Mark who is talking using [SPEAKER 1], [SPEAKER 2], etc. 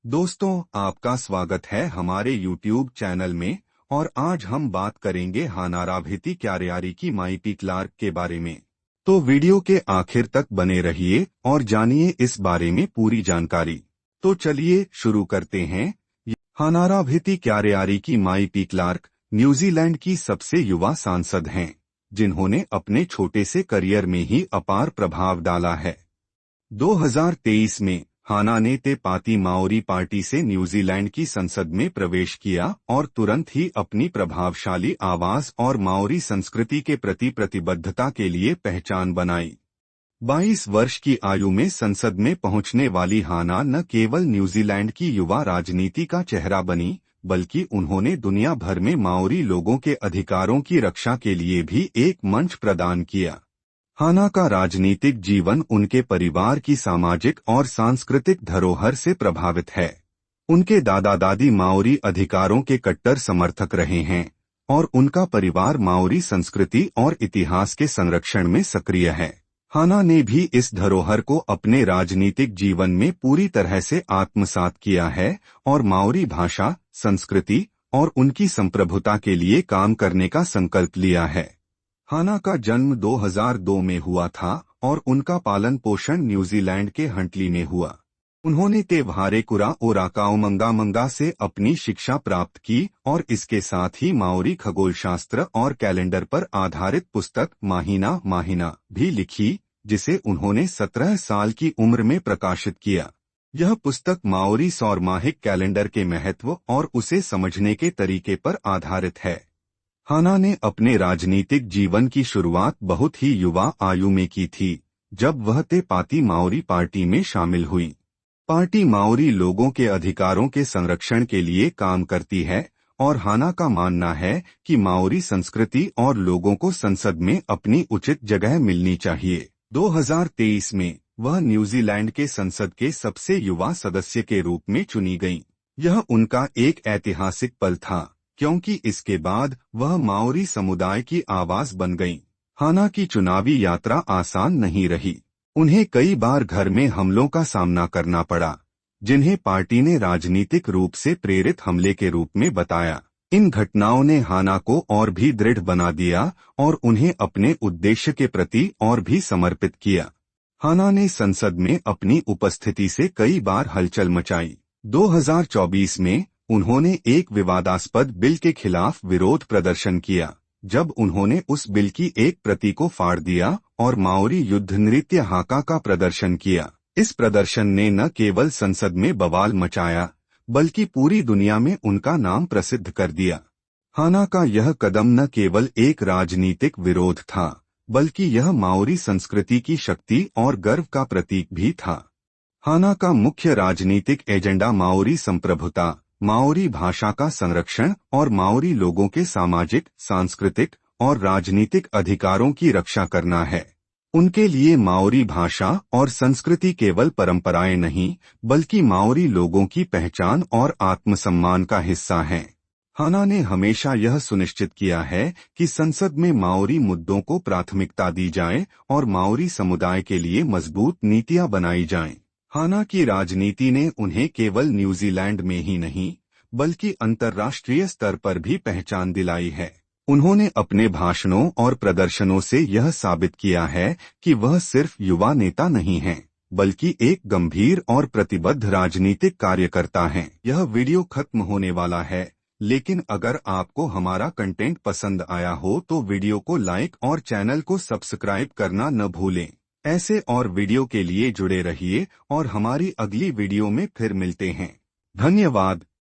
[SPEAKER 1] दोस्तों, आपका स्वागत है हमारे YouTube चैनल में। और आज हम बात करेंगे हानाराभिति क्यारेयारी की माई पी क्लार्क के बारे में। तो वीडियो के आखिर तक बने रहिए और जानिए इस बारे में पूरी जानकारी। तो चलिए शुरू करते हैं। हानाराभिति क्यारेयारी की माई पी क्लार्क न्यूजीलैंड की सबसे युवा सांसद हैं, जिन्होंने अपने छोटे से करियर में ही अपार प्रभाव डाला है। 2023 में हाना ने ते पाती माओरी पार्टी से न्यूजीलैंड की संसद में प्रवेश किया और तुरंत ही अपनी प्रभावशाली आवाज और माओरी संस्कृति के प्रति प्रतिबद्धता के लिए पहचान बनाई। 22 वर्ष की आयु में संसद में पहुंचने वाली हाना न केवल न्यूजीलैंड की युवा राजनीति का चेहरा बनी, बल्कि उन्होंने दुनिया भर में माओरी लोगों के अधिकारों की रक्षा के लिए भी एक मंच प्रदान किया। हाना का राजनीतिक जीवन उनके परिवार की सामाजिक और सांस्कृतिक धरोहर से प्रभावित है। उनके दादा दादी माओरी अधिकारों के कट्टर समर्थक रहे हैं और उनका परिवार माओरी संस्कृति और इतिहास के संरक्षण में सक्रिय है। हाना ने भी इस धरोहर को अपने राजनीतिक जीवन में पूरी तरह से आत्मसात किया है और माओरी भाषा, संस्कृति और उनकी संप्रभुता के लिए काम करने का संकल्प लिया है। हाना का जन्म 2002 में हुआ था और उनका पालन पोषण न्यूजीलैंड के हंटली में हुआ। उन्होंने ते भारेकुरा और आकाओमंगा से अपनी शिक्षा प्राप्त की और इसके साथ ही माओरी खगोलशास्त्र और कैलेंडर पर आधारित पुस्तक माहिना माहिना भी लिखी, जिसे उन्होंने 17 साल की उम्र में प्रकाशित किया। यह पुस्तक माओरी सौरमाहिक कैलेंडर के महत्व और उसे समझने के तरीके पर आधारित है। हाना ने अपने राजनीतिक जीवन की शुरुआत बहुत ही युवा आयु में की थी, जब वह ते पाती माओरी पार्टी में शामिल हुई। पार्टी माओरी लोगों के अधिकारों के संरक्षण के लिए काम करती है और हाना का मानना है कि माओरी संस्कृति और लोगों को संसद में अपनी उचित जगह मिलनी चाहिए। 2023 में वह न्यूजीलैंड के संसद के सबसे युवा सदस्य के रूप में चुनी गईं। यह उनका एक ऐतिहासिक पल था, क्योंकि इसके बाद वह माओरी समुदाय की आवाज बन गईं। हाना की चुनावी यात्रा आसान नहीं रही। उन्हें कई बार घर में हमलों का सामना करना पड़ा, जिन्हें पार्टी ने राजनीतिक रूप से प्रेरित हमले के रूप में बताया। इन घटनाओं ने हाना को और भी दृढ़ बना दिया और उन्हें अपने उद्देश्य के प्रति और भी समर्पित किया। हाना ने संसद में अपनी उपस्थिति से कई बार हलचल मचाई। 2024 में उन्होंने एक विवादास्पद बिल के खिलाफ विरोध प्रदर्शन किया, जब उन्होंने उस बिल की एक प्रति को फाड़ दिया और माओरी युद्ध नृत्य हाका का प्रदर्शन किया। इस प्रदर्शन ने न केवल संसद में बवाल मचाया, बल्कि पूरी दुनिया में उनका नाम प्रसिद्ध कर दिया। हाना का यह कदम न केवल एक राजनीतिक विरोध था, बल्कि यह माओरी संस्कृति की शक्ति और गर्व का प्रतीक भी था। हाना का मुख्य राजनीतिक एजेंडा माओरी संप्रभुता, माओरी भाषा का संरक्षण और माओरी लोगों के सामाजिक, सांस्कृतिक और राजनीतिक अधिकारों की रक्षा करना है। उनके लिए माओरी भाषा और संस्कृति केवल परंपराएं नहीं, बल्कि माओरी लोगों की पहचान और आत्मसम्मान का हिस्सा हैं। हाना ने हमेशा यह सुनिश्चित किया है कि संसद में माओरी मुद्दों को प्राथमिकता दी जाए और माओरी समुदाय के लिए मजबूत नीतियां बनाई जाएं। हाना की राजनीति ने उन्हें केवल न्यूजीलैंड में ही नहीं, बल्कि अंतर्राष्ट्रीय स्तर पर भी पहचान दिलाई है। उन्होंने अपने भाषणों और प्रदर्शनों से यह साबित किया है कि वह सिर्फ युवा नेता नहीं हैं, बल्कि एक गंभीर और प्रतिबद्ध राजनीतिक कार्यकर्ता हैं। यह वीडियो खत्म होने वाला है, लेकिन अगर आपको हमारा कंटेंट पसंद आया हो तो वीडियो को लाइक और चैनल को सब्सक्राइब करना न भूलें। ऐसे और वीडियो के लिए जुड़े रहिए और हमारी अगली वीडियो में फिर मिलते हैं। धन्यवाद।